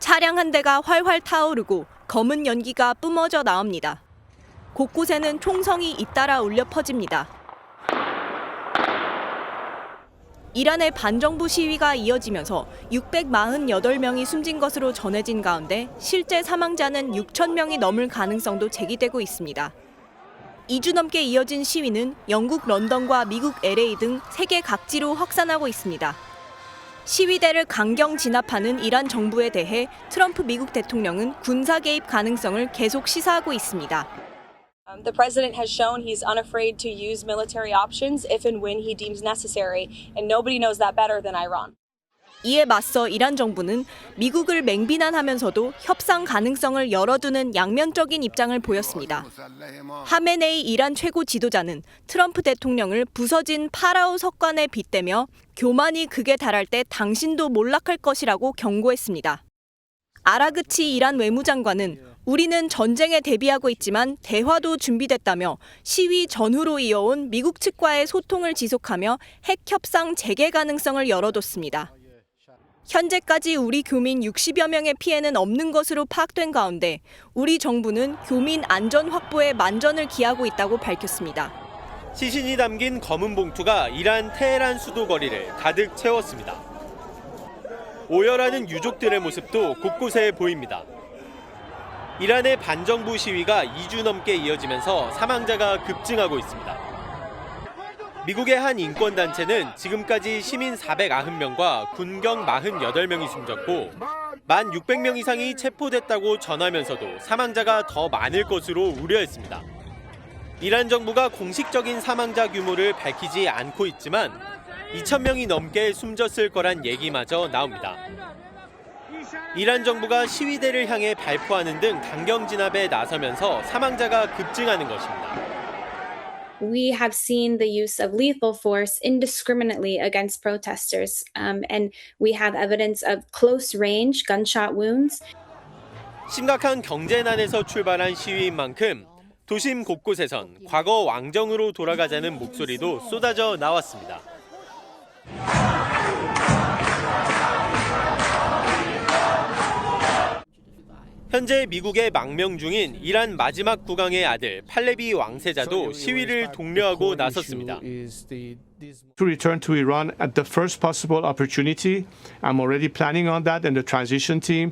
차량 한 대가 활활 타오르고 검은 연기가 뿜어져 나옵니다. 곳곳에는 총성이 잇따라 울려 퍼집니다. 이란의 반정부 시위가 이어지면서 648명이 숨진 것으로 전해진 가운데 실제 사망자는 6천 명이 넘을 가능성도 제기되고 있습니다. 2주 넘게 이어진 시위는 영국 런던과 미국 LA 등 세계 각지로 확산하고 있습니다. 시위대를 강경 진압하는 이란 정부에 대해 트럼프 미국 대통령은 군사 개입 가능성을 계속 시사하고 있습니다. The president has shown he's unafraid to use military options if and when he deems necessary, and nobody knows that better than Iran. 이에 맞서 이란 정부는 미국을 맹비난하면서도 협상 가능성을 열어두는 양면적인 입장을 보였습니다. 하메네이 이란 최고 지도자는 트럼프 대통령을 부서진 파라오 석관에 빗대며 교만이 극에 달할 때 당신도 몰락할 것이라고 경고했습니다. 아라그치 이란 외무장관은 우리는 전쟁에 대비하고 있지만 대화도 준비됐다며 시위 전후로 이어온 미국 측과의 소통을 지속하며 핵 협상 재개 가능성을 열어뒀습니다. 현재까지 우리 교민 60여 명의 피해는 없는 것으로 파악된 가운데 우리 정부는 교민 안전 확보에 만전을 기하고 있다고 밝혔습니다. 시신이 담긴 검은 봉투가 이란 테헤란 수도 거리를 가득 채웠습니다. 오열하는 유족들의 모습도 곳곳에 보입니다. 이란의 반정부 시위가 2주 넘게 이어지면서 사망자가 급증하고 있습니다. 미국의 한 인권단체는 지금까지 시민 490명과 군경 48명이 숨졌고 1,600명 이상이 체포됐다고 전하면서도 사망자가 더 많을 것으로 우려했습니다. 이란 정부가 공식적인 사망자 규모를 밝히지 않고 있지만 2,000명이 넘게 숨졌을 거란 얘기마저 나옵니다. 이란 정부가 시위대를 향해 발포하는 등 강경 진압에 나서면서 사망자가 급증하는 것입니다. We have seen the use of lethal force indiscriminately against protesters, and we have evidence of close-range gunshot wounds. 심각한 경제난에서 출발한 시위인 만큼 도심 곳곳에선 과거 왕정으로 돌아가자는 목소리도 쏟아져 나왔습니다. 현재 미국의 망명 중인 이란 마지막 국왕의 아들 팔레비 왕세자도 시위를 독려하고 나섰습니다. To return to Iran at the first possible opportunity. I'm already planning on that and the transition team.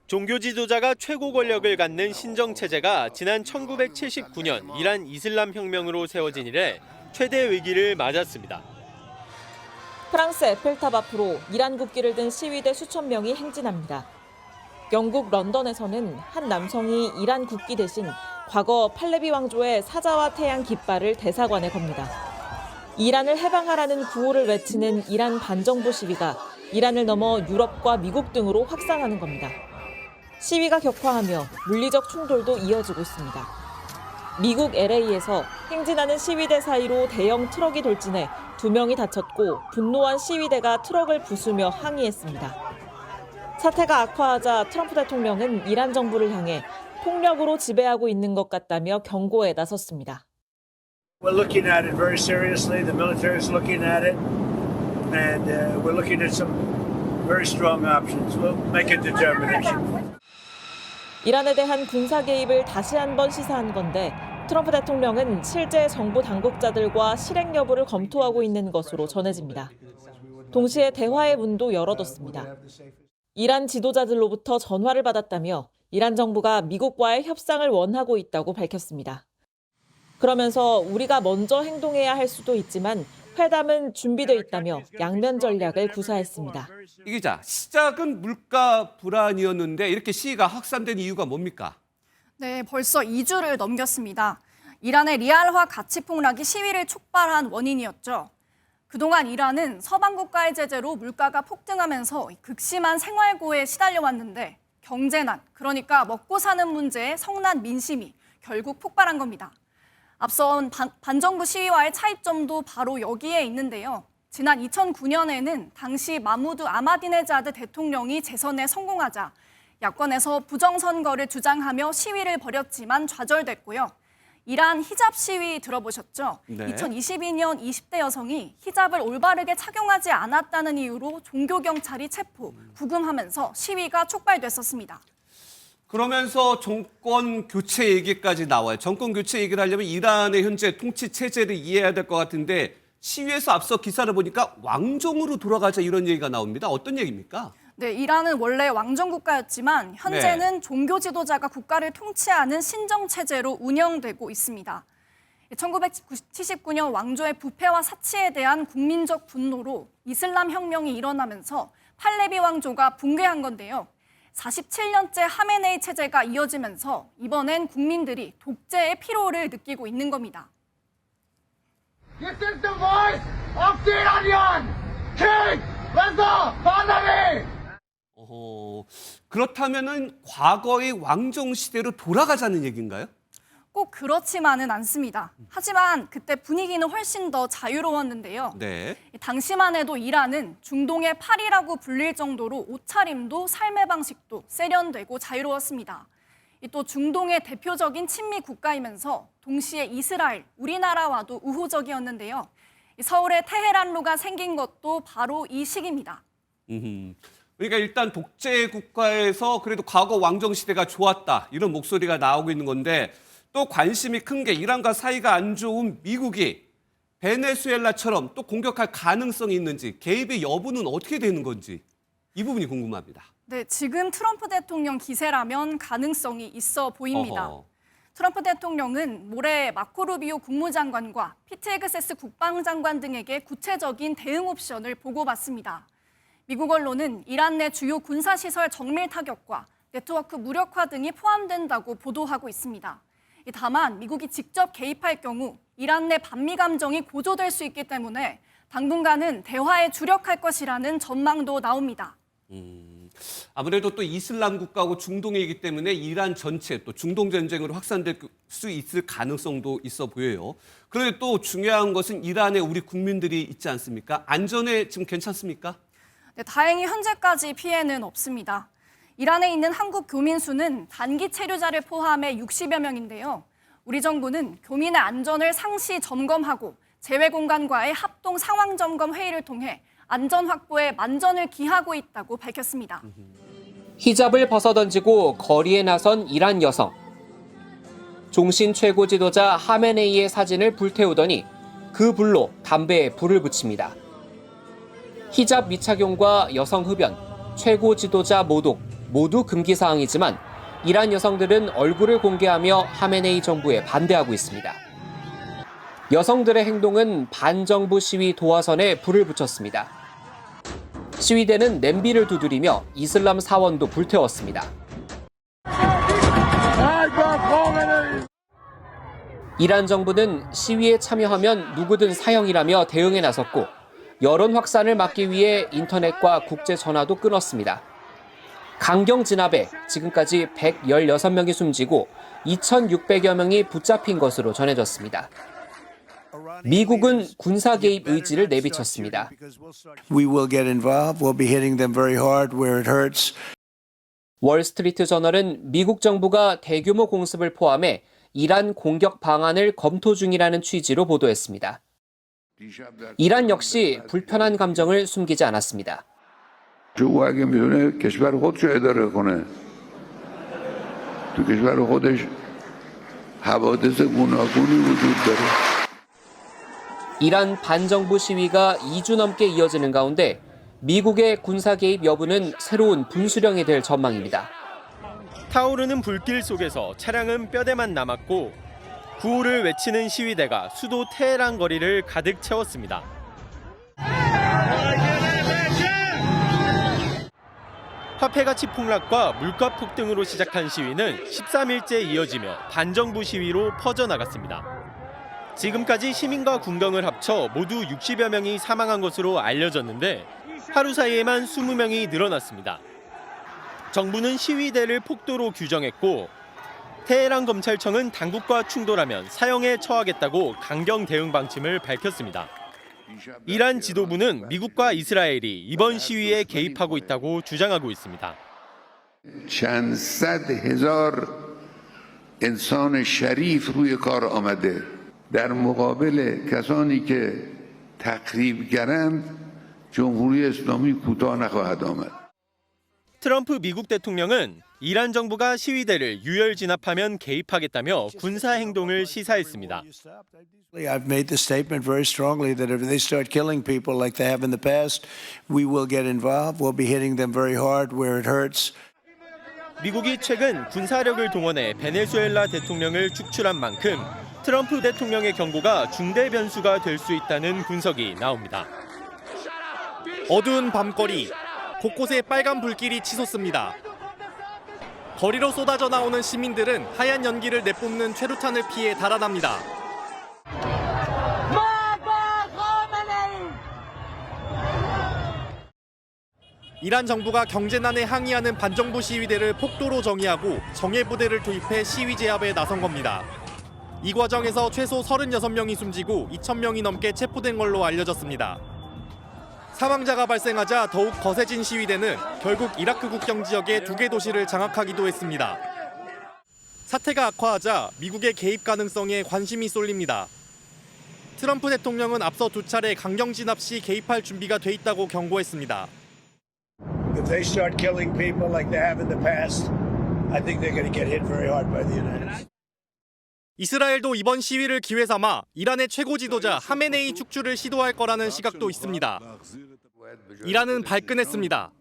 종교 지도자가 최고 권력을 갖는 신정 체제가 지난 1979년 이란 이슬람 혁명으로 세워진 이래 최대 위기를 맞았습니다. 프랑스 에펠탑 앞으로 이란 국기를 든 시위대 수천 명이 행진합니다. 영국 런던에서는 한 남성이 이란 국기 대신 과거 팔레비 왕조의 사자와 태양 깃발을 대사관에 겁니다. 이란을 해방하라는 구호를 외치는 이란 반정부 시위가 이란을 넘어 유럽과 미국 등으로 확산하는 겁니다. 시위가 격화하며 물리적 충돌도 이어지고 있습니다. 미국 LA에서 행진하는 시위대 사이로 대형 트럭이 돌진해 2명이 다쳤고 분노한 시위대가 트럭을 부수며 항의했습니다. 사태가 악화하자 트럼프 대통령은 이란 정부를 향해 폭력으로 지배하고 있는 것 같다며 경고에 나섰습니다. We're looking at it very seriously. The military is looking at it, and we're looking at some very strong options. We'll make a determination. 이란에 대한 군사 개입을 다시 한번 시사한 건데 트럼프 대통령은 실제 정부 당국자들과 실행 여부를 검토하고 있는 것으로 전해집니다. 동시에 대화의 문도 열어뒀습니다. 이란 지도자들로부터 전화를 받았다며 이란 정부가 미국과의 협상을 원하고 있다고 밝혔습니다. 그러면서 우리가 먼저 행동해야 할 수도 있지만 회담은 준비돼 있다며 양면 전략을 구사했습니다. 이 기자, 시작은 물가 불안이었는데 이렇게 시위가 확산된 이유가 뭡니까? 네, 벌써 2주를 넘겼습니다. 이란의 리알화 가치 폭락이 시위를 촉발한 원인이었죠. 그동안 이란은 서방 국가의 제재로 물가가 폭등하면서 극심한 생활고에 시달려왔는데 경제난, 그러니까 먹고 사는 문제에 성난 민심이 결국 폭발한 겁니다. 앞선 반정부 시위와의 차이점도 바로 여기에 있는데요. 지난 2009년에는 당시 마무드 아마디네자드 대통령이 재선에 성공하자 야권에서 부정선거를 주장하며 시위를 벌였지만 좌절됐고요. 이란 히잡 시위 들어보셨죠? 네. 2022년 20대 여성이 히잡을 올바르게 착용하지 않았다는 이유로 종교경찰이 체포, 구금하면서 시위가 촉발됐었습니다. 그러면서 정권 교체 얘기까지 나와요. 정권 교체 얘기를 하려면 이란의 현재 통치 체제를 이해해야 될 것 같은데 시위에서 앞서 기사를 보니까 왕정으로 돌아가자 이런 얘기가 나옵니다. 어떤 얘기입니까? 네, 이란은 원래 왕정 국가였지만 현재는 종교 지도자가 국가를 통치하는 신정 체제로 운영되고 있습니다. 1979년 왕조의 부패와 사치에 대한 국민적 분노로 이슬람 혁명이 일어나면서 팔레비 왕조가 붕괴한 건데요. 47년째 하메네이 체제가 이어지면서 이번엔 국민들이 독재의 피로를 느끼고 있는 겁니다. This is the voice of the Iranian King Reza Pahlavi. 그렇다면은 과거의 왕정 시대로 돌아가자는 얘기인가요? 꼭 그렇지만은 않습니다. 하지만 그때 분위기는 훨씬 더 자유로웠는데요. 네. 당시만 해도 이란은 중동의 파리라고 불릴 정도로 옷차림도 삶의 방식도 세련되고 자유로웠습니다. 또 중동의 대표적인 친미 국가이면서 동시에 이스라엘, 우리나라와도 우호적이었는데요. 서울의 테헤란로가 생긴 것도 바로 이 시기입니다. 그러니까 일단 독재 국가에서 그래도 과거 왕정 시대가 좋았다 이런 목소리가 나오고 있는 건데 또 관심이 큰 게 이란과 사이가 안 좋은 미국이 베네수엘라처럼 또 공격할 가능성이 있는지 개입의 여부는 어떻게 되는 건지 이 부분이 궁금합니다. 네, 지금 트럼프 대통령 기세라면 가능성이 있어 보입니다. 어허. 트럼프 대통령은 모레 마코 루비오 국무장관과 피트 헤그세스 국방장관 등에게 구체적인 대응 옵션을 보고받습니다. 미국 언론은 이란 내 주요 군사시설 정밀 타격과 네트워크 무력화 등이 포함된다고 보도하고 있습니다. 다만 미국이 직접 개입할 경우 이란 내 반미 감정이 고조될 수 있기 때문에 당분간은 대화에 주력할 것이라는 전망도 나옵니다. 아무래도 또 이슬람 국가고 중동이기 때문에 이란 전체 또 중동 전쟁으로 확산될 수 있을 가능성도 있어 보여요. 그런데 또 중요한 것은 이란에 우리 국민들이 있지 않습니까? 안전에 지금 괜찮습니까? 네, 다행히 현재까지 피해는 없습니다. 이란에 있는 한국 교민 수는 단기 체류자를 포함해 60여 명인데요. 우리 정부는 교민의 안전을 상시 점검하고 재외공간과의 합동 상황 점검 회의를 통해 안전 확보에 만전을 기하고 있다고 밝혔습니다. 히잡을 벗어던지고 거리에 나선 이란 여성. 종신 최고 지도자 하메네이의 사진을 불태우더니 그 불로 담배에 불을 붙입니다. 히잡 미착용과 여성 흡연, 최고 지도자 모독 모두 금기 사항이지만 이란 여성들은 얼굴을 공개하며 하메네이 정부에 반대하고 있습니다. 여성들의 행동은 반정부 시위 도화선에 불을 붙였습니다. 시위대는 냄비를 두드리며 이슬람 사원도 불태웠습니다. 이란 정부는 시위에 참여하면 누구든 사형이라며 대응에 나섰고 여론 확산을 막기 위해 인터넷과 국제 전화도 끊었습니다. 강경 진압에 지금까지 116명이 숨지고 2,600여 명이 붙잡힌 것으로 전해졌습니다. 미국은 군사 개입 의지를 내비쳤습니다. We will get involved. We'll be hitting them very hard where it hurts. 월스트리트 저널은 미국 정부가 대규모 공습을 포함해 이란 공격 방안을 검토 중이라는 취지로 보도했습니다. 이란 역시 불편한 감정을 숨기지 않았습니다. او اگه میتونه کشور خودشو اداره کنه تو کشور خودش حوادث گوناگونی وجود داره. 이란 반정부 시위가 2주 넘게 이어지는 가운데 미국의 군사 개입 여부는 새로운 분수령이 될 전망입니다. 타오르는 불길 속에서 차량은 뼈대만 남았고 구호를 외치는 시위대가 수도 테헤란 거리를 가득 채웠습니다. 화폐 가치 폭락과 물가 폭등으로 시작한 시위는 13일째 이어지며 반정부 시위로 퍼져나갔습니다. 지금까지 시민과 군경을 합쳐 모두 60여 명이 사망한 것으로 알려졌는데 하루 사이에만 20명이 늘어났습니다. 정부는 시위대를 폭도로 규정했고 테헤란 검찰청은 당국과 충돌하면 사형에 처하겠다고 강경 대응 방침을 밝혔습니다. 이란 지도부는 미국과 이스라엘이 이번 시위에 개입하고 있다고 주장하고 있습니다. چند صد هزار انسان شریف روی کار آمده در مقابل کسانی که تخریبگرند جمهوری اسلامی کوتاه نخواهد آمد. 트럼프 미국 대통령은 이란 정부가 시위대를 유혈 진압하면 개입하겠다며 군사 행동을 시사했습니다. I've made the statement very strongly that if they start killing people like they have in the past, we will get involved. We'll be hitting them very hard where it hurts. 미국이 최근 군사력을 동원해 베네수엘라 대통령을 축출한 만큼 트럼프 대통령의 경고가 중대 변수가 될 수 있다는 분석이 나옵니다. 어두운 밤거리, 곳곳에 빨간 불길이 치솟습니다. 거리로 쏟아져 나오는 시민들은 하얀 연기를 내뿜는 최루탄을 피해 달아납니다. 이란 정부가 경제난에 항의하는 반정부 시위대를 폭도로 정의하고 정예부대를 투입해 시위 제압에 나선 겁니다. 이 과정에서 최소 36명이 숨지고 2,000명이 넘게 체포된 걸로 알려졌습니다. 사망자가 발생하자 더욱 거세진 시위대는 결국 이라크 국경 지역의 2개 도시를 장악하기도 했습니다. 사태가 악화하자 미국의 개입 가능성에 관심이 쏠립니다. 트럼프 대통령은 앞서 2차례 강경 진압 시 개입할 준비가 돼 있다고 경고했습니다. If they start killing people like they have in the past, I think they're going to get hit very hard by the United States. 이스라엘도 이번 시위를 기회 삼아 이란의 최고 지도자 하메네이 축출을 시도할 거라는 시각도 있습니다. 이란은 발끈했습니다.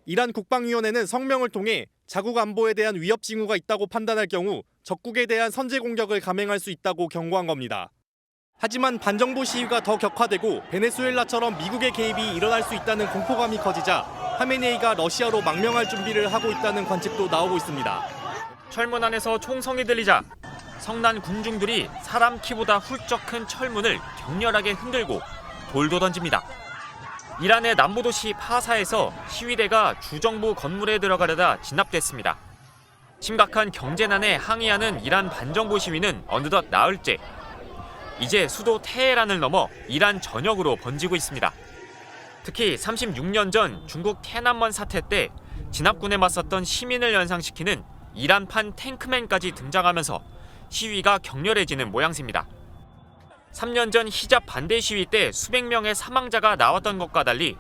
이란 국방위원회는 성명을 통해 자국 안보에 대한 위협 징후가 있다고 판단할 경우 적국에 대한 선제 공격을 감행할 수 있다고 경고한 겁니다. 하지만 반정부 시위가 더 격화되고 베네수엘라처럼 미국의 개입이 일어날 수 있다는 공포감이 커지자 하메네이가 러시아로 망명할 준비를 하고 있다는 관측도 나오고 있습니다. 철문 안에서 총성이 들리자 성난 군중들이 사람 키보다 훌쩍 큰 철문을 격렬하게 흔들고 돌도 던집니다. 이란의 남부도시 파사에서 시위대가 주정부 건물에 들어가려다 진압됐습니다. 심각한 경제난에 항의하는 이란 반정부 시위는 어느덧 나흘째. 이제 수도 테헤란을 넘어 이란 전역으로 번지고 있습니다. 특히 36년 전 중국 테난먼 사태 때 진압군에 맞섰던 시민을 연상시키는 이란판 탱크맨까지 등장하면서 시위가 격렬해지는 모양새입니다. 3년 전 히잡 반대 시위 때 수백 명의 사망자가 나왔던 것과 달리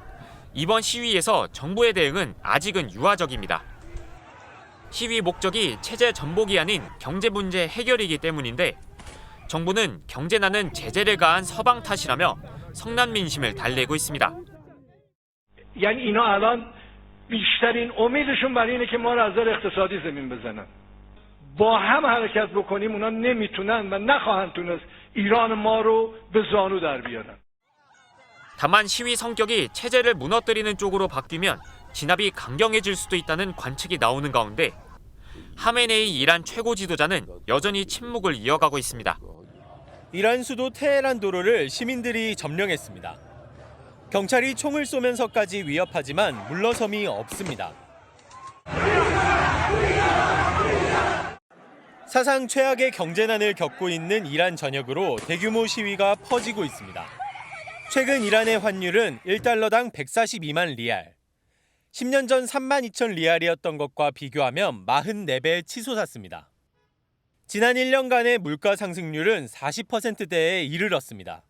이번 시위에서 정부의 대응은 아직은 유화적입니다. 시위 목적이 체제 전복이 아닌 경제 문제 해결이기 때문인데 정부는 경제난은 제재를 가한 서방 탓이라며 성난 민심을 달래고 있습니다. یعنی اینا الان بیشترین امیدشون برای اینه که ما رو از نظر اقتصادی زمین بزنن. با هم حرکت بکنیم اونا نمیتونن و نخواهند تونست ایران ما رو به زانو در بیارن. 다만 시위 성격이 체제를 무너뜨리는 쪽으로 바뀌면 진압이 강경해질 수도 있다는 관측이 나오는 가운데 하메네이 이란 최고 지도자는 여전히 침묵을 이어가고 있습니다. 이란 수도 테헤란 도로를 시민들이 점령했습니다. 경찰이 총을 쏘면서까지 위협하지만 물러섬이 없습니다. 사상 최악의 경제난을 겪고 있는 이란 전역으로 대규모 시위가 퍼지고 있습니다. 최근 이란의 환율은 1달러당 142만 리알. 10년 전 32,000 리알이었던 것과 비교하면 44배 치솟았습니다. 지난 1년간의 물가 상승률은 40%대에 이르렀습니다.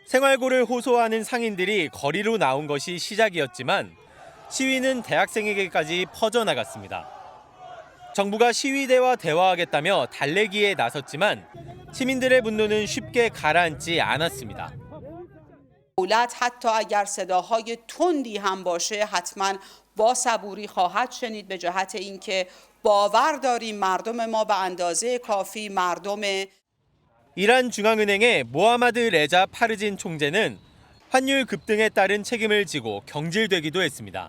생활고를 호소하는 상인들이 거리로 나온 것이 시작이었지만 시위는 대학생에게까지 퍼져나갔습니다. 정부가 시위대와 대화하겠다며 달래기에 나섰지만 시민들의 분노는 쉽게 가라앉지 않았습니다. دولت حتی اگر صداهای تندی هم باشه حتما با صبوری خواهد شنید به جهت اینکه باور داریم مردم ما به اندازه کافی مردم 이란 중앙은행의 모하마드 레자 파르진 총재는 환율 급등에 따른 책임을 지고 경질되기도 했습니다.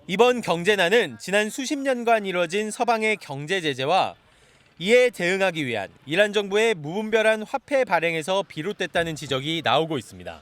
이번 경제난은 지난 수십 년간 이뤄진 서방의 경제 제재와 이에 대응하기 위한 이란 정부의 무분별한 화폐 발행에서 비롯됐다는 지적이 나오고 있습니다.